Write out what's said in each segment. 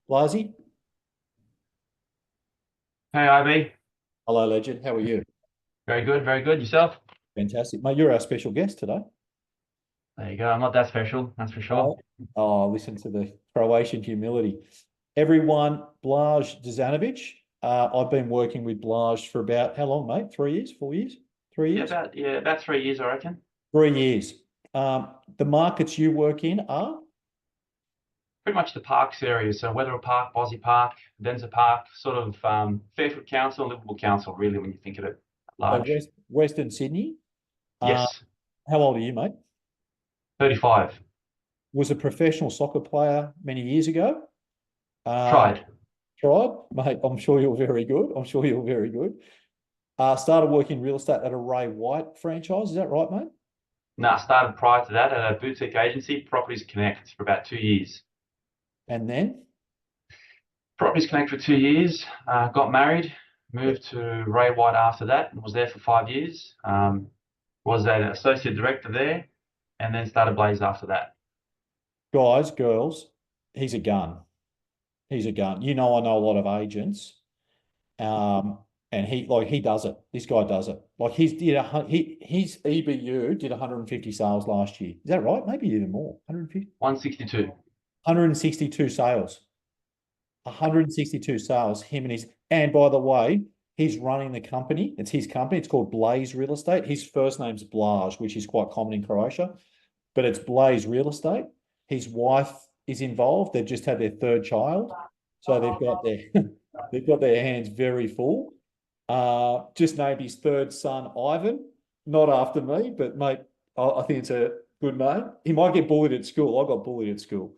Blazy, Hey, Ivy. hello, legend. How are you? Very good, very good. Yourself? Fantastic, mate. You're our special guest today. There you go. I'm not that special, that's for sure. Oh, oh, listen to the Croatian humility. Everyone, Blaz Dejanovic. I've been working with Blaz for about how long, mate? 3 years, 4 years, 3 years, Yeah, about 3 years, I reckon. 3 years. The markets you work in are Pretty much the parks area. So Wetherill Park, Bossie Park, Denzer Park, sort of Fairfield Council, Liverpool Council, really, when you think of it at so large. Western Sydney. Uh, Yes, how old are you, mate? 35. Was a professional soccer player many years ago. Um, Tried. tried, mate. I'm sure you're very good. I'm sure you're very good. Started working real estate at a Ray White franchise. Is that right, mate? No, I started prior to that at a boutique agency, Properties Connect, for about 2 years. And then, Properties Connect for 2 years, got married, yeah, moved to Ray White after that, and was there for 5 years. Was an associate director there, and then started Blaz after that. guys, girls, he's a gun. He's a gun. I know a lot of agents, um, and he does it. This guy does it. Like his EBU did 150 sales last year. Is that right? Maybe even more. 150, 162. 162 sales. 162 sales. Him and his. And by the way, he's running the company. It's his company. It's called Blaze Real Estate. His first name's Blaz, which is quite common in Croatia, but it's Blaze Real Estate. His wife is involved. They've just had their third child, so they've got their hands very full. Just named his third son Ivan, not after me, but mate, I think it's a good name. He might get bullied at school. I got bullied at school.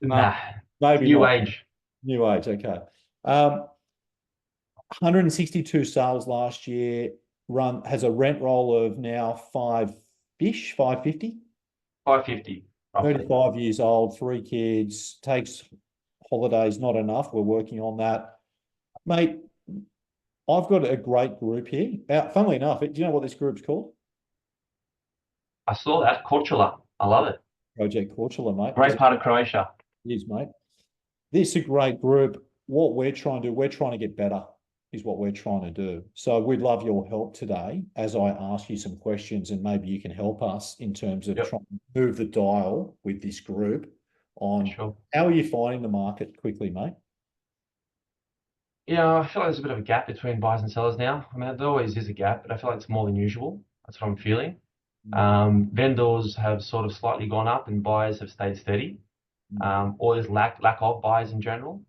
Uh, Nah, it's maybe new not. age. New age, okay. 162 sales last year. Run has a rent roll of now five-ish, 550. 550, roughly. 35 years old, three kids, takes holidays, not enough. We're working on that. Mate, I've got a great group here. Funnily enough, do you know what this group's called? I saw that. Korčula. I love it. Project Cortula, mate. Great part of Croatia. It is, mate. This is a great group. What we're trying to do, we're trying to get better, is what we're trying to do. So we'd love your help today as I ask you some questions, and maybe you can help us in terms of Yep, trying to move the dial with this group for on sure. how are you finding the market quickly, mate? Yeah, I feel like there's a bit of a gap between buyers and sellers now. I mean, there always is a gap, but I feel like it's more than usual. That's what I'm feeling. Mm, Vendors have sort of slightly gone up and buyers have stayed steady. mm. Or there's lack of buyers in general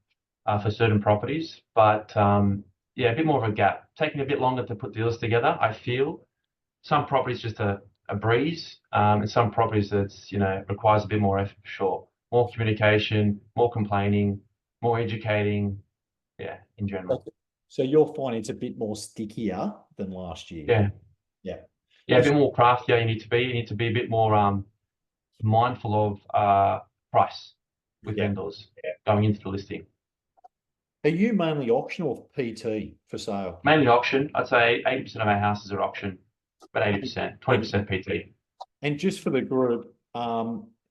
for certain properties. But yeah, a bit more of a gap. Taking a bit longer to put deals together, I feel. Some properties just a breeze, and some properties that's, requires a bit more effort for sure. More communication, more complaining, more educating. Yeah, in general. Okay. So you're finding it's a bit more stickier than last year. Yeah, Yeah. yeah, a bit more craftier you need to be. You need to be a bit more mindful of price with Yeah. vendors going into the listing. Are you mainly auction or PT for sale? Mainly auction. I'd say 80% of our houses are auction, about 80%, And 20% PT. and just for the group,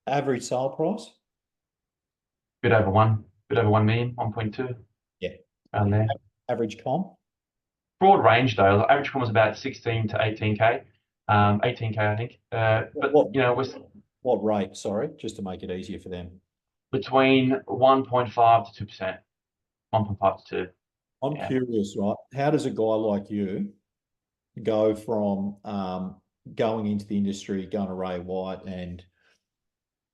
average sale price? Bit over 1 million, 1.2, Yeah. around there. Average comp? Broad range though. Average one was about 16 to 18k, 18k I think. But What we're what rate? Sorry, just to make it easier for them. between 1.5 to 2%, 1.5 to 2. I'm Yeah. curious, right? How does a guy like you go from going into the industry, going to Ray White, and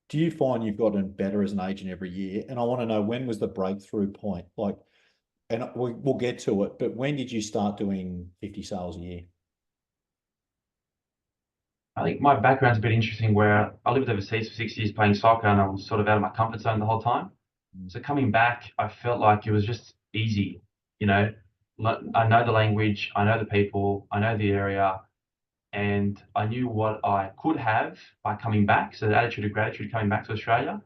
do you find you've gotten better as an agent every year? And I want to know, when was the breakthrough point? Like, and we'll get to it, but when did you start doing 50 sales a year? I think my background's a bit interesting where I lived overseas for 6 years playing soccer and I was sort of out of my comfort zone the whole time. Mm. So coming back, I felt like it was just easy. You know, I know the language, I know the people, I know the area, and I knew what I could have by coming back. So the attitude of gratitude coming back to Australia.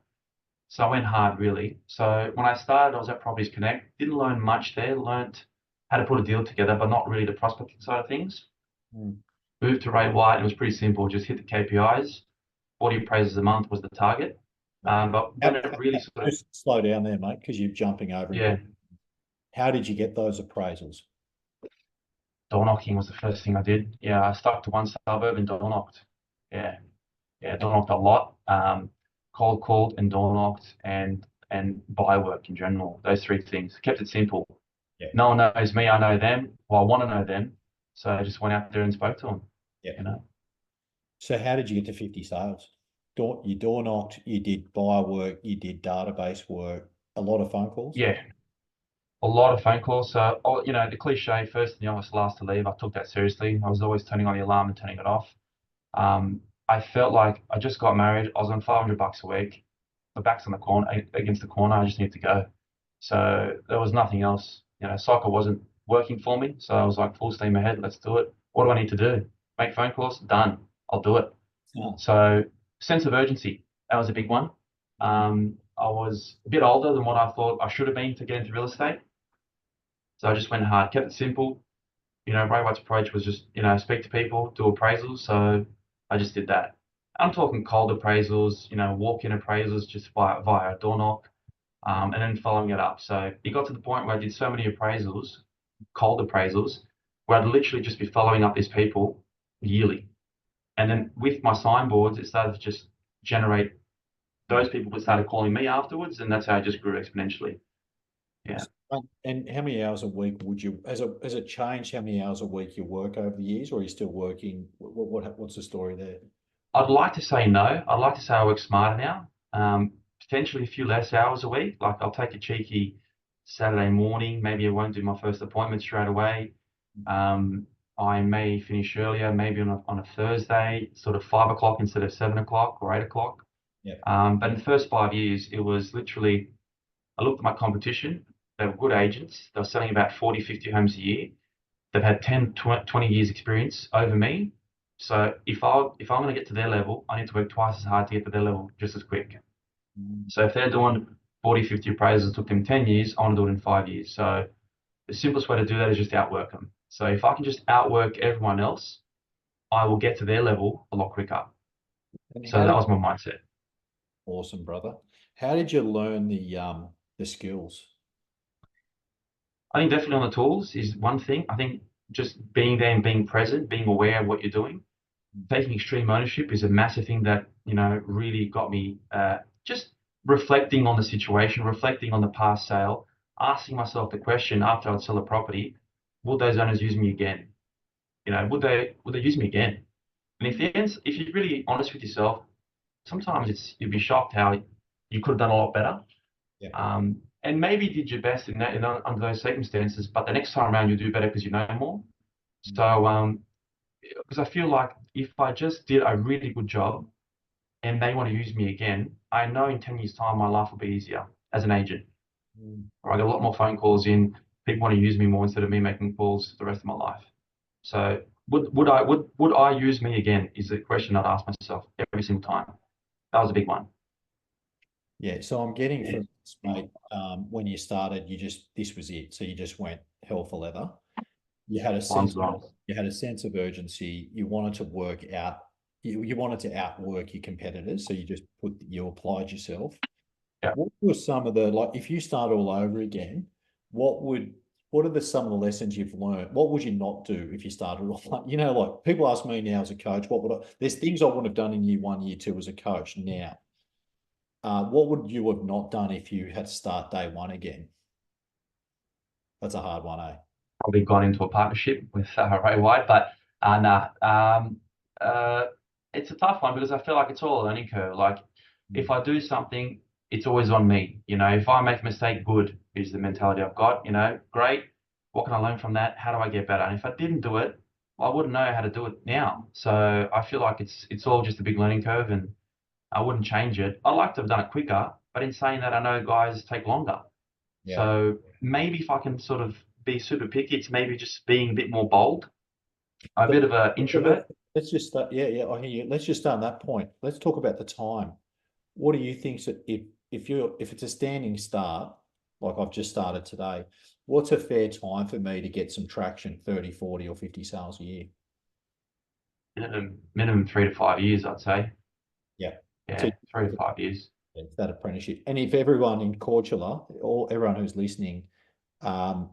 So I went hard really. So when I started, I was at Properties Connect. Didn't learn much there. Learned how to put a deal together, but not really the prospecting side of things. Mm. Moved to Ray White. It was pretty simple. Just hit the KPIs. 40 appraisals a month was the target. But when it really sort of, Just slow down there, mate, because you're jumping over. yeah, How did you get those appraisals? door knocking was the first thing I did. Yeah, I stuck to one suburb and door knocked. Yeah, yeah, door knocked a lot. Cold called and door knocked and buy work in general. Those three things. Kept it simple. Yeah, No one knows me. I know them. Well, I want to know them. So I just went out there and spoke to them. yeah. You know. So how did you get to 50 sales? You door knocked, you did buyer work, you did database work, a lot of phone calls. Yeah, a lot of phone calls. So, you know, the cliche, first in the office, last to leave. I took that seriously. I was always turning on the alarm and turning it off. I felt like I just got married. I was on $500 a week. My back's on the corner, against the corner. I just need to go. So there was nothing else. You know, cycle wasn't working for me. So I was like, full steam ahead. Let's do it. What do I need to do? Make phone calls? Done. I'll do it. Oh, So sense of urgency. That was a big one. I was a bit older than what I thought I should have been to get into real estate. So I just went hard, kept it simple. You know, Ray White's approach was just, you know, speak to people, do appraisals. So I just did that. I'm talking cold appraisals, you know, walk-in appraisals just via a door knock, and then following it up. So it got to the point where I did so many appraisals, cold appraisals, where I'd literally just be following up these people yearly. And then with my signboards, it started to just generate those people that started calling me afterwards, and that's how it just grew exponentially. Yeah. and how many hours a week would you, has it changed how many hours a week you work over the years, or are you still working? What's the story there? I'd like to say no. I'd like to say I work smarter now. Potentially a few less hours a week. Like I'll take a cheeky Saturday morning. Maybe I won't do my first appointment straight away. I may finish earlier, maybe on a Thursday, sort of 5 o'clock instead of 7 o'clock or 8 o'clock. Yeah. But in the first 5 years, it was literally, I looked at my competition. They were good agents. They were selling about 40, 50 homes a year. They've had 10, 20 years experience over me. So if I'm going to get to their level, I need to work twice as hard to get to their level just as quick. So if they're doing 40, 50 appraisals, it took them 10 years, I want to do it in 5 years. So the simplest way to do that is just outwork them. So if I can just outwork everyone else, I will get to their level a lot quicker. And So that was my mindset. awesome, brother. How did you learn the skills? I think definitely on the tools is one thing. I think just being there and being present, being aware of what you're doing, taking extreme ownership is a massive thing that, you know, really got me just reflecting on the situation, reflecting on the past sale, asking myself the question after I'd sell a property, would those owners use me again? You know, would they use me again? And if you're really honest with yourself, sometimes you'd be shocked how you could have done a lot better. Yeah. And maybe did your best under those circumstances, but the next time around you'll do better because you know more. So because I feel like if I just did a really good job and they want to use me again, I know in 10 years' time my life will be easier as an agent. Or I get a lot more phone calls in. People want to use me more instead of me making calls the rest of my life. So would I use me again is the question I'd ask myself every single time. That was a big one. Yeah, so I'm getting from this, mate, when you started, this was it. So you just went hell for leather. You had a sense you had a sense of urgency. You wanted to work out, you wanted to outwork your competitors. So you applied yourself. Yeah. What were some of like, if you start all over again, what are some of the lessons you've learned? What would you not do if you started all, you know, like people ask me now as a coach, there's things I wouldn't have done in year 1, year 2 as a coach now. What would you have not done if you had to start day 1 again? That's a hard one, eh? Probably gone into a partnership with Ray White, but nah. It's a tough one because I feel like it's all a learning curve. Like if I do something, it's always on me. You know, if I make a mistake, good is the mentality I've got. You know, great. What can I learn from that? How do I get better? And if I didn't do it, I wouldn't know how to do it now. So I feel like it's all just a big learning curve, and I wouldn't change it. I'd like to have done it quicker, but in saying that, I know guys take longer. Yeah. So maybe if I can sort of be super picky, it's maybe just being a bit more bold, a bit of an introvert. Let's just start. Yeah, I hear you. Let's just start on that point. Let's talk about the time. What do you think that if it's a standing start, like I've just started today, what's a fair time for me to get some traction, 30, 40 or 50 sales a year? Minimum 3 to 5 years, I'd say. Yeah. Yeah, So 3 to 5 years. It's that apprenticeship. And if everyone in Cortula, or everyone who's listening, um,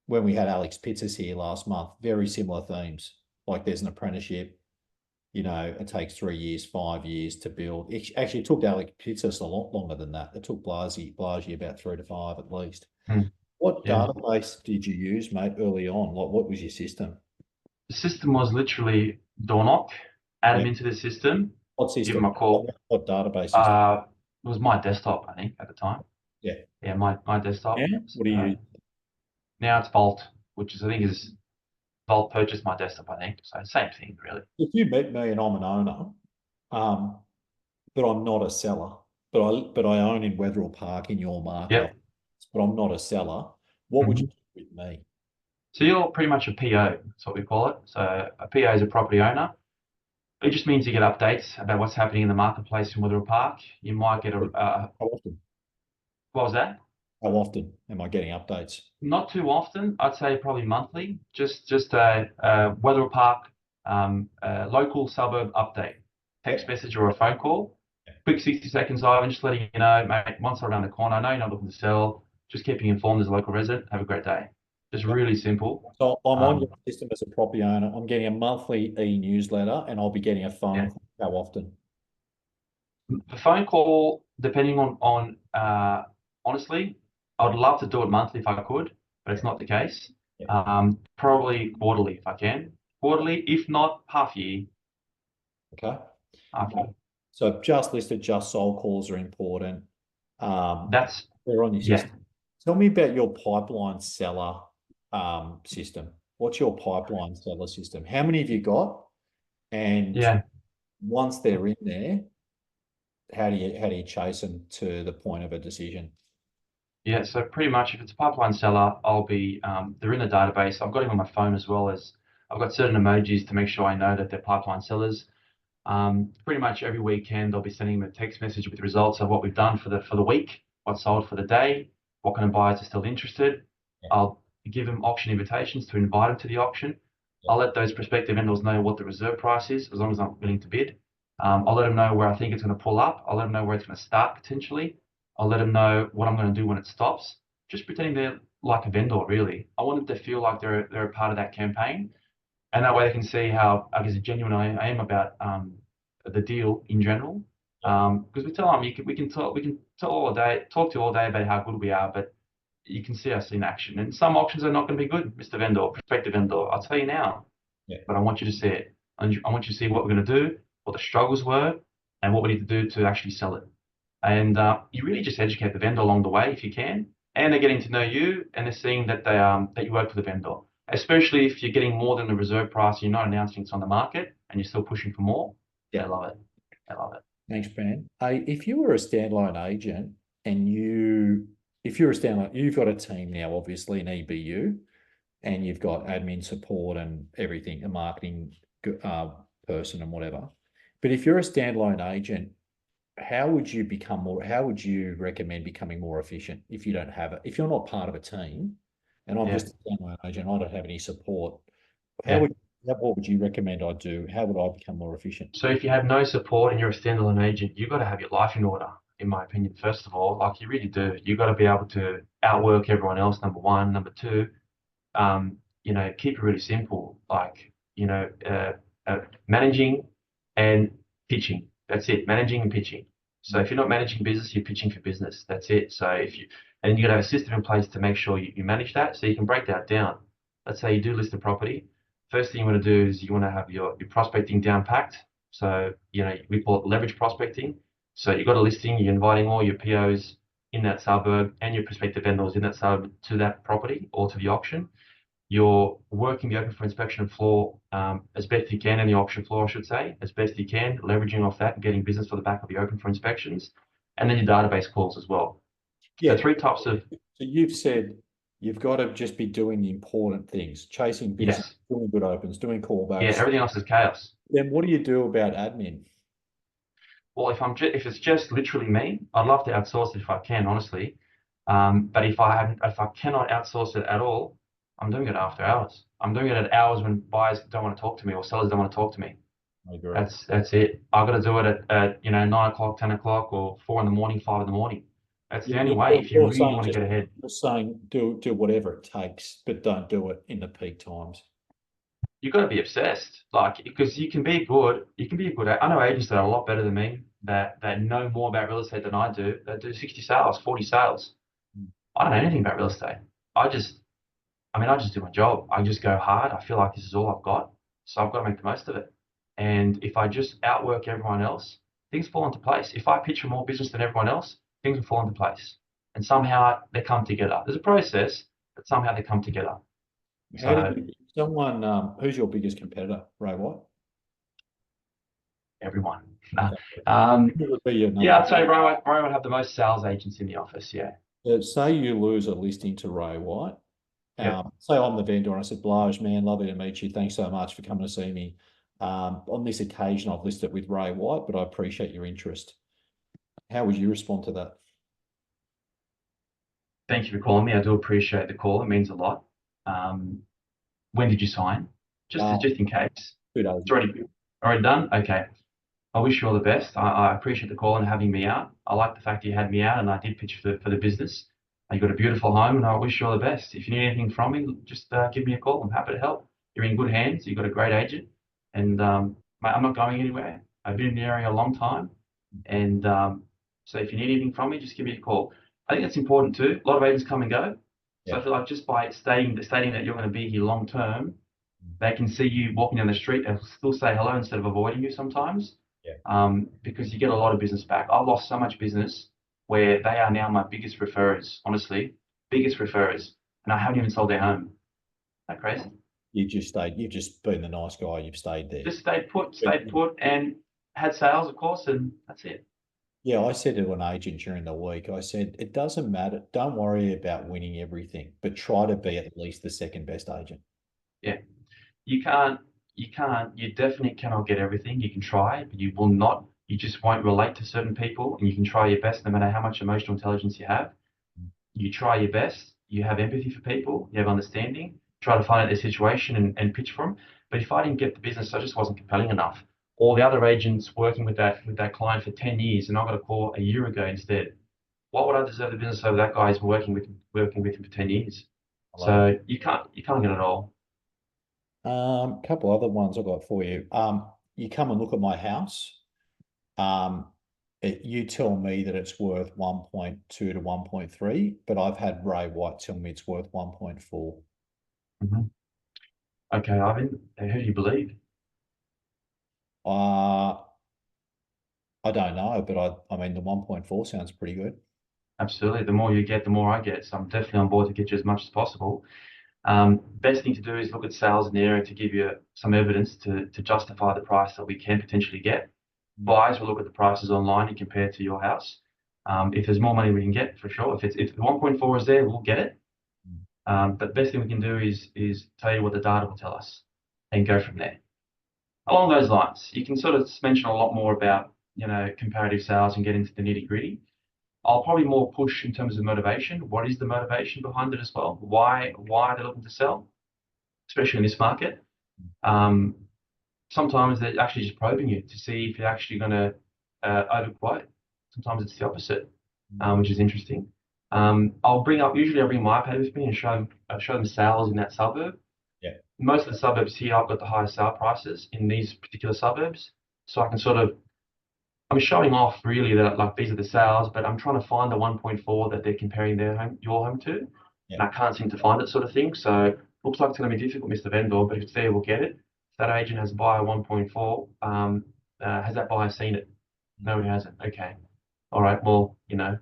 when we had Alex Pizzas here last month, very similar themes. Like there's an apprenticeship, it takes 3 years, 5 years to build. Actually, it took Alex Pizzas a lot longer than that. It took Blasi about 3 to 5 at least. Mm, What yeah. database did you use, mate, early on? Like, what was your system? The system was literally door knock, add Yeah. them into the system, What give them system? a call. What database system? It was my desktop, I think, at the time. Yeah. Yeah, my Yeah. desktop. What do you use? Now it's Vault, which is I think is Vault purchased my desktop, I think. So same thing, really. If you met me and I'm an owner, um, but I'm not a seller, but I own in Wetherill Park in your market, Yep. but I'm not a seller. What would you Mhm. do with me? So you're pretty much a PO, that's what we call it. So a PO is a property owner. It just means you get updates about what's happening in the marketplace in Wetherill Park. You might get How often? what was that? How often am I getting updates? Not too often. I'd say probably monthly. Just a Wetherill Park local suburb update, text Yep. message or a phone call. Quick 60 seconds of just letting you know, mate, once around the corner, I know you're not looking to sell, just keeping you informed as a local resident. Have a great day. Just Yep. really simple. So I'm on your Um, system as a property owner. I'm getting a monthly e-newsletter and I'll be getting a phone yeah. call. How often? The phone call, depending on honestly, I would love to do it monthly if I could, but it's not the case. Yeah. Probably quarterly if I can. Quarterly, if not half year. Okay. Half year. So just listed, just sold calls are important. Um, That's they're on your yeah, system. Tell me about your pipeline seller system. What's your pipeline seller system? How many have you got? And yeah, once they're in there, how do you chase them to the point of a decision? yeah. So pretty much, if it's a pipeline seller, I'll be they're in the database. I've got him on my phone as well as I've got certain emojis to make sure I know that they're pipeline sellers. Pretty much every weekend, I'll be sending them a text message with the results of what we've done for the week, what sold for the day, what kind of buyers are still interested. Yeah. I'll give them auction invitations to invite them to the auction. Yeah. I'll let those prospective vendors know what the reserve price is, as long as I'm willing to bid. I'll let them know where I think it's going to pull up. I'll let them know where it's going to start potentially. I'll let them know what I'm going to do when it stops. Just pretending they're like a vendor, really. I want them to feel like they're a part of that campaign, and that way they can see how I guess genuine I am about the deal in general. Because we tell them we can tell all day talk to you all day about how good we are, but you can see us in action. And some auctions are not going to be good, Mr. Vendor, prospective vendor. I'll tell you now, Yeah. but I want you to see it. I want you to see what we're going to do, what the struggles were, and what we need to do to actually sell it. And you really just educate the vendor along the way if you can, and they're getting to know you, and they're seeing that that you work for the vendor. Especially if you're getting more than the reserve price, and you're not announcing it's on the market, and you're still pushing for more. They Yeah. love it. They love it. Thanks, Ben. If you were a standalone agent and if you're a standalone, you've got a team now, obviously, an EBU, and you've got admin support and everything, a marketing uh, person and whatever. But if you're a standalone agent, how would you recommend becoming more efficient if you don't have it? If you're not part of a team, and I'm Yeah, just a standalone agent, I don't have any support, how yeah. would, what would you recommend I do? How would I become more efficient? So if you have no support and you're a standalone agent, you've got to have your life in order, in my opinion. First of all, like you really do, you've got to be able to outwork everyone else. Number one, number two, keep it really simple. Like managing and pitching. That's it. Managing and pitching. So if you're not managing business, you're pitching for business. That's it. So if you and you got to have a system in place to make sure you manage that. So you can break that down. Let's say you do list a property. First thing you want to do is you want to have your prospecting down packed. So we call it leverage prospecting. So you've got a listing. You're inviting all your POs in that suburb and your prospective vendors in that suburb to that property or to the auction. You're working the open for inspection floor as best you can, and the auction floor, I should say, as best you can, leveraging off that and getting business for the back of the open for inspections, and then your database calls as well. So Yeah. three types of So you've said you've got to just be doing the important things, chasing business, yes, doing good opens, doing yeah. callbacks. Everything else is chaos. Then what do you do about admin? Well, if it's just literally me, I'd love to outsource it if I can, honestly. But if I cannot outsource it at all, I'm doing it after hours. I'm doing it at hours when buyers don't want to talk to me or sellers don't want to talk to me. I agree. That's it. I've got to do it at 9 o'clock, 10 o'clock, or 4 in the morning, 5 in the morning. That's the only way if you You're really saying want to just get ahead. you're saying do whatever it takes, but don't do it in the peak times. You've got to be obsessed, like because you can be good. You can be a good. I know agents that are a lot better than me that know more about real estate than I do. That do 60 sales, 40 sales. I don't know anything about real estate. I just, I just do my job. I just go hard. I feel like this is all I've got, so I've got to make the most of it. And if I just outwork everyone else, things fall into place. If I pitch for more business than everyone else, things will fall into place. And somehow they come together. There's a process, but somehow they come together. How do So you, someone, who's your biggest competitor, Ray White? everyone. Okay. Who would be your number Yeah, one? I'd say Brian would have the most sales agents in the office. Yeah. Say you lose a listing to Ray White. Yep. Say I'm the vendor and I said, Blaz, man, lovely to meet you. Thanks so much for coming to see me. On this occasion, I've listed with Ray White, but I appreciate your interest. How would you respond to that? Thank you for calling me. I do appreciate the call. It means a lot. Um, when did you sign? Uh, Just in case. 2 days It's ago. already done. Okay. I wish you all the best. I appreciate the call and having me out. I like the fact you had me out and I did pitch for the business. You got a beautiful home and I wish you all the best. If you need anything from me, just give me a call. I'm happy to help. You're in good hands. You've got a great agent. And mate, I'm not going anywhere. I've been in the area a long time. And so if you need anything from me, just give me a call. I think that's important too. A lot of agents come and go. So Yeah. I feel like just by stating that you're going to be here long term, they can see you walking down the street and still say hello instead of avoiding you sometimes, Yeah. because you get a lot of business back. I've lost so much business where they are now my biggest referrers, honestly, biggest referrers, and I haven't even sold their home. Isn't that crazy? You've just been the nice guy. You've stayed there. Just stayed put, and had sales, of course, and that's it. Yeah, I said to an agent during the week, I said, it doesn't matter. Don't worry about winning everything, but try to be at least the second best agent. Yeah, you can't, you definitely cannot get everything. You can try, but you will not. You just won't relate to certain people, and you can try your best no matter how much emotional intelligence you have. You try your best, you have empathy for people, you have understanding, try to find out their situation and pitch for them. But if I didn't get the business, I just wasn't compelling enough. Or the other agents working with that client for 10 years and I got a call a year ago instead. Why would I deserve the business over that guy who's working with him for 10 years? I love it. So you can't get it all. Couple other ones I've got for you. You come and look at my house. Um, you tell me that it's worth 1.2 to 1.3, but I've had Ray White tell me it's worth 1.4. Mhm. Okay, Ivan, who do you believe? Uh, I don't know, but I mean, the 1.4 sounds pretty good. Absolutely. The more you get, the more I get. So I'm definitely on board to get you as much as possible. Best thing to do is look at sales in the area to give you some evidence to justify the price that we can potentially get. Buyers will look at the prices online and compare to your house. If there's more money we can get, for sure. If the 1.4 is there, we'll get it. But best thing we can do is tell you what the data will tell us and go from there. Along those lines, you can sort of mention a lot more about comparative sales and get into the nitty gritty. I'll probably more push in terms of motivation. What is the motivation behind it as well? Why are they looking to sell, especially in this market? Um, Sometimes they're actually just probing you to see if you're actually going to overquote. Sometimes it's the opposite, which is interesting. Usually I bring my iPad with me and show them sales in that suburb. Yeah. Most of the suburbs here, I've got the highest sale prices in these particular suburbs, so I can sort of I'm showing off really that like these are the sales, but I'm trying to find the 1.4 that they're comparing your home to, and Yeah. I can't seem to find it sort of thing. So looks like it's going to be difficult, Mr. Vendor, but if it's there, we'll get it. If that agent has a buyer 1.4, has that buyer seen it? No, he hasn't. Okay. All right. Well, Mm.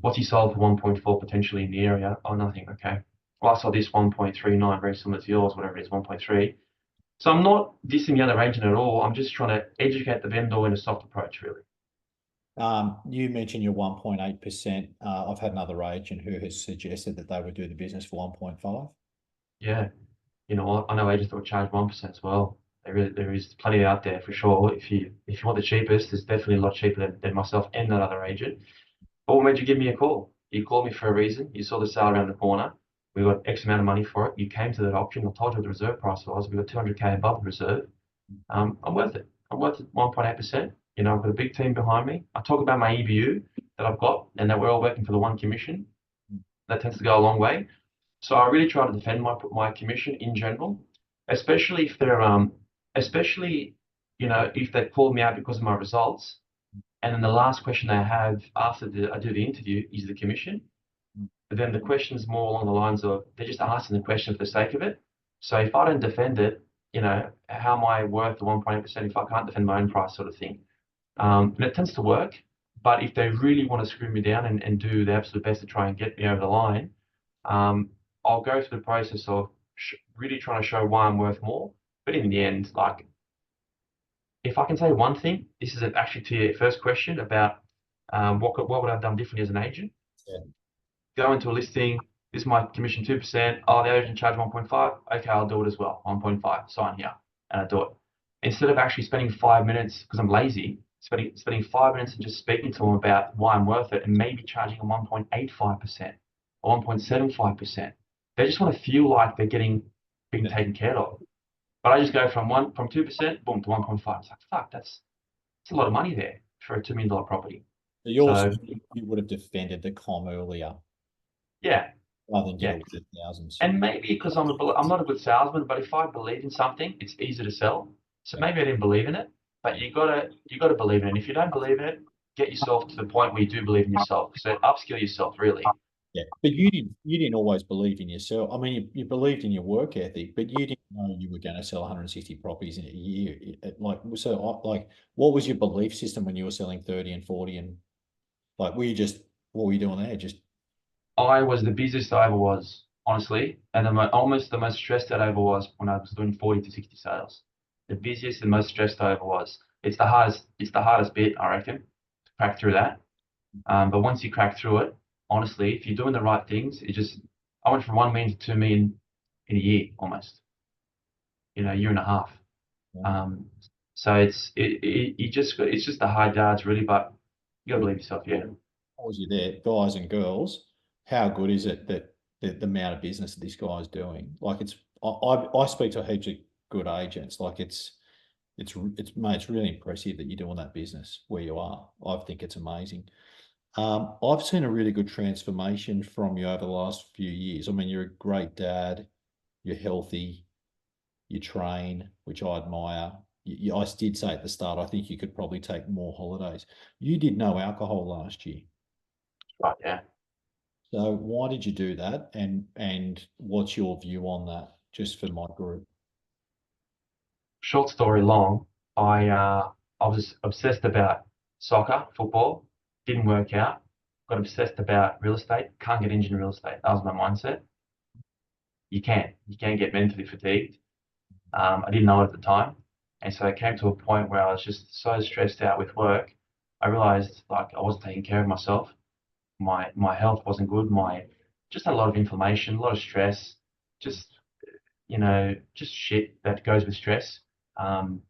what's he sold for 1.4 potentially in the area? Oh, nothing. Okay. Well, I saw this 1.39, very similar to yours, whatever it is, 1.3. So I'm not dissing the other agent at all. I'm just trying to educate the vendor in a soft approach, really. You mentioned your 1.8%. I've had another agent who has suggested that they would do the business for 1.5. Yeah. I know agents that will charge 1% as well. There is plenty out there for sure. If you want the cheapest, it's definitely a lot cheaper than myself and that other agent. But what made you give me a call? You called me for a reason. You saw the sale around the corner. We got X amount of money for it. You came to that auction. I told you what the reserve price was. We got 200K above the reserve. I'm worth it. I'm worth 1.8%. You know, I've got a big team behind me. I talk about my EBU that I've got and that we're all working for the one commission. That tends to go a long way. So I really try to defend my commission in general, especially if they're especially you know if they call me out because of my results, and then the last question they have after I do the interview is the commission. But then the question is more along the lines of they're just asking the question for the sake of it. So if I don't defend it, you know, how am I worth the 1.8% if I can't defend my own price, sort of thing? And it tends to work. But if they really want to screw me down and do the absolute best to try and get me over the line, um, I'll go through the process of really trying to show why I'm worth more. But in the end, like, if I can say one thing, this is actually to your first question about what would I have done differently as an agent. Yeah. Go into a listing. This is my commission 2%. Oh, the agent charged 1.5. Okay, I'll do it as well. 1.5. Sign here, and I do it instead of actually spending 5 minutes because I'm lazy. Spending 5 minutes and just speaking to them about why I'm worth it, and maybe charging them 1.85% or 1.75%. They just want to feel like they're getting being taken care of. But I just go from 2%, boom, to 1.5. It's like, fuck, that's a lot of money there for a $2 million property. So So you would have defended the com earlier yeah, rather than get yeah. away with thousands. And maybe because I'm not a good salesman, but if I believe in something, it's easy to sell. So Yeah. maybe I didn't believe in it, but you gotta believe in it. And if you don't believe in it, get yourself to the point where you do believe in yourself. So upskill yourself really. Yeah, but you didn't always believe in yourself. I mean, you believed in your work ethic, but you didn't know you were going to sell 160 properties in a year. Like, what was your belief system when you were selling 30 and 40, and like, what were you doing there? Just I was the busiest I ever was, honestly, and almost the most stressed that I ever was when I was doing 40 to 60 sales. The busiest and most stressed I ever was. It's the hardest. It's the hardest bit, I reckon, to crack through that. But once you crack through it, honestly, if you're doing the right things, I went from 1 million to 2 million in a year almost, a year and a half. Um, so it's just the hard yards really, but you gotta believe yourself, yeah. was you there, guys and girls? How good is it that the amount of business that this guy's doing? Like, I speak to heaps of good agents. Like, mate, it's really impressive that you're doing that business where you are. I think it's amazing. I've seen a really good transformation from you over the last few years. I mean, you're a great dad, you're healthy, you train, which I admire. I did say at the start, I think you could probably take more holidays. You did no alcohol last year. Right, yeah. So why did you do that? And what's your view on that, just for my group? Short story long, I was obsessed about soccer, football, didn't work out. Got obsessed about real estate, can't get into real estate. That was my mindset. You can get mentally fatigued. I didn't know it at the time, and so it came to a point where I was just so stressed out with work. I realized like I wasn't taking care of myself. My health wasn't good. My just had a lot of inflammation, a lot of stress, just just shit that goes with stress. Um,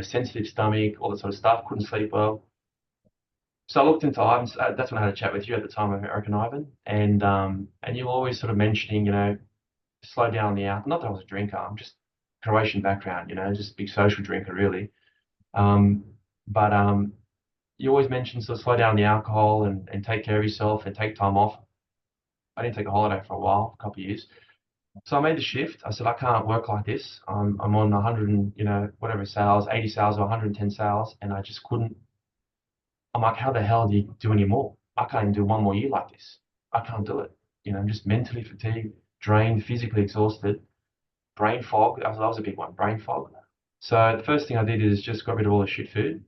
sensitive stomach, all that sort of stuff. Couldn't sleep well. So I looked into Ivan's. That's when I had a chat with you at the time, Eric and Ivan, and you were always sort of mentioning, slow down on the alcohol. Not that I was a drinker. I'm just Croatian background, just a big social drinker, really. Um, but you always mention sort of slow down the alcohol and take care of yourself and take time off. I didn't take a holiday for a while, a couple of years. So I made the shift. I said, I can't work like this. I'm on 100 and, whatever sales, 80 sales or 110 sales. And I just couldn't. I'm like, how the hell do you do any more? I can't even do one more year like this. I can't do it. I'm just mentally fatigued, drained, physically exhausted, brain fog. That was a big one, brain fog. So the first thing I did is just got rid of all the shit food,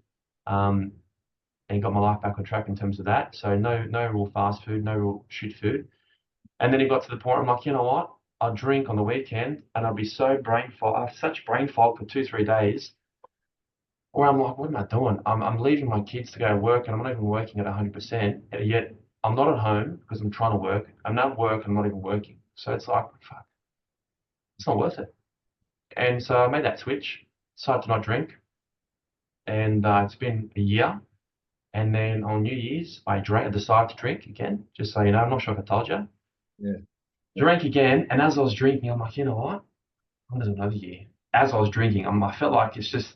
um, and got my life back on track in terms of that. So no real fast food, no real shit food. And then it got to the point where I'm like, you know what? I'll drink on the weekend and I'll be so brain fog. I have such brain fog for 2, 3 days where I'm like, what am I doing? I'm leaving my kids to go to work and I'm not even working at 100%. And yet I'm not at home because I'm trying to work. I'm not at work and I'm not even working. So it's like, fuck, it's not worth it. And so I made that switch, decided to not drink. And it's been a year. And then on New Year's, I decided to drink again. Just so you know, I'm not sure if I told you. Yeah. Drank again. And as I was drinking, I'm like, you know what? I'm gonna do another year. As I was drinking, I felt like it's just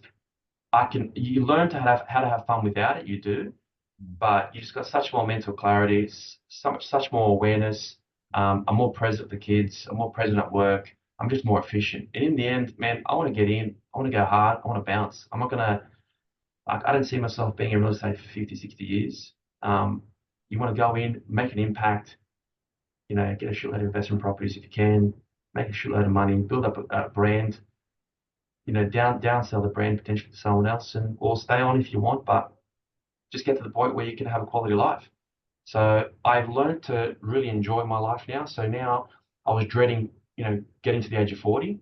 you learn to have how to have fun without it, you do, but you just got such more mental clarity, such more awareness. I'm more present with the kids. I'm more present at work. I'm just more efficient. And in the end, man, I want to get in. I want to go hard. I want to bounce. I'm not gonna. I don't see myself being in real estate for 50, 60 years. Um, you want to go in, make an impact. You know, get a shitload of investment properties if you can. Make a shitload of money. Build up a brand. You know, downsell the brand potentially to someone else, and or stay on if you want, but just get to the point where you can have a quality life. So I've learned to really enjoy my life now. So now I was dreading, getting to the age of 40.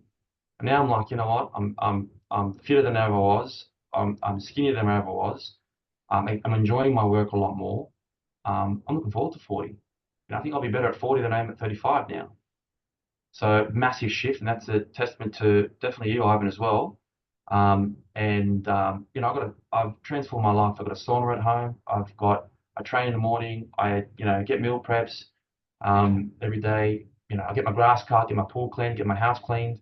And now I'm like, you know what? I'm fitter than ever was. I'm skinnier than I ever was. I'm enjoying my work a lot more. I'm looking forward to 40. And I think I'll be better at 40 than I am at 35 now. So massive shift, and that's a testament to definitely you, Ivan, as well. I've transformed my life. I've got a sauna at home. I train in the morning. Get meal preps every day. I get my grass cut, get my pool cleaned, get my house cleaned,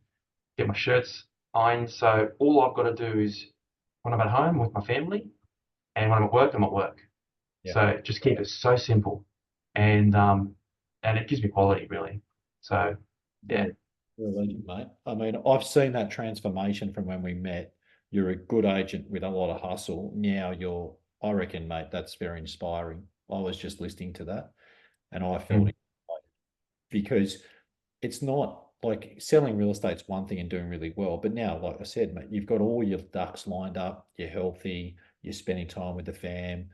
get my shirts ironed. So all I've got to do is when I'm at home with my family, and when I'm at work, I'm at work. Yeah. So just keep it so simple, and it gives me quality really. So yeah. You're a legend, mate. I mean, I've seen that transformation from when we met. You're a good agent with a lot of hustle. Now I reckon, mate, that's very inspiring. I was just listening to that and I felt Mm. it because it's not like selling real estate's one thing and doing really well. But now, like I said, mate, you've got all your ducks lined up. You're healthy. You're spending time with the fam.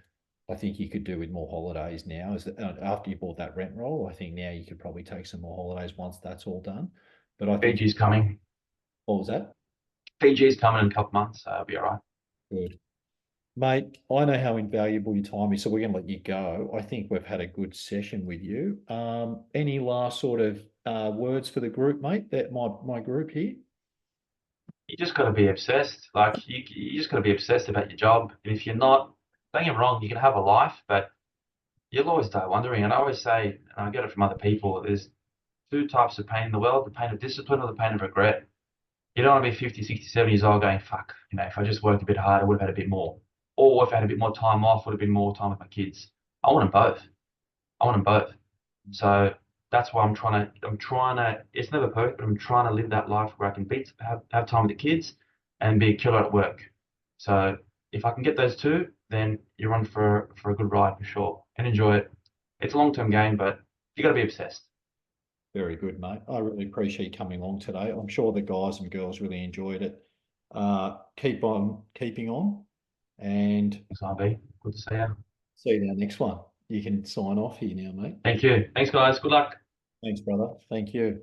I think you could do with more holidays now. After you bought that rent roll, I think now you could probably take some more holidays once that's all done. But I think Fiji's coming. what was that? Fiji's coming in a couple of months, so it'll be all right. Good. Mate, I know how invaluable your time is, so we're going to let you go. I think we've had a good session with you. Any last sort of words for the group, mate? That my group here. You just got to be obsessed. Like you just got to be obsessed about your job. And if you're not, don't get me wrong, you can have a life, but you'll always die wondering. And I always say, and I get it from other people, there's two types of pain in the world: the pain of discipline or the pain of regret. You don't want to be 50, 60, 70 years old going, fuck, if I just worked a bit harder, I would have had a bit more. Or if I had a bit more time off, would have been more time with my kids. I want them both. I want them both. So that's why I'm trying to, it's never perfect, but I'm trying to live that life where I can have time with the kids and be a killer at work. So if I can get those two, then you're on for a good ride for sure and enjoy it. It's a long-term game, but you got to be obsessed. Very good, mate. I really appreciate you coming along today. I'm sure the guys and girls really enjoyed it. Keep on keeping on, and Thanks, RB. Good to see you. see you in our next one. You can sign off here now, mate. Thank you. Thanks, guys. Good luck. Thanks, brother. Thank you.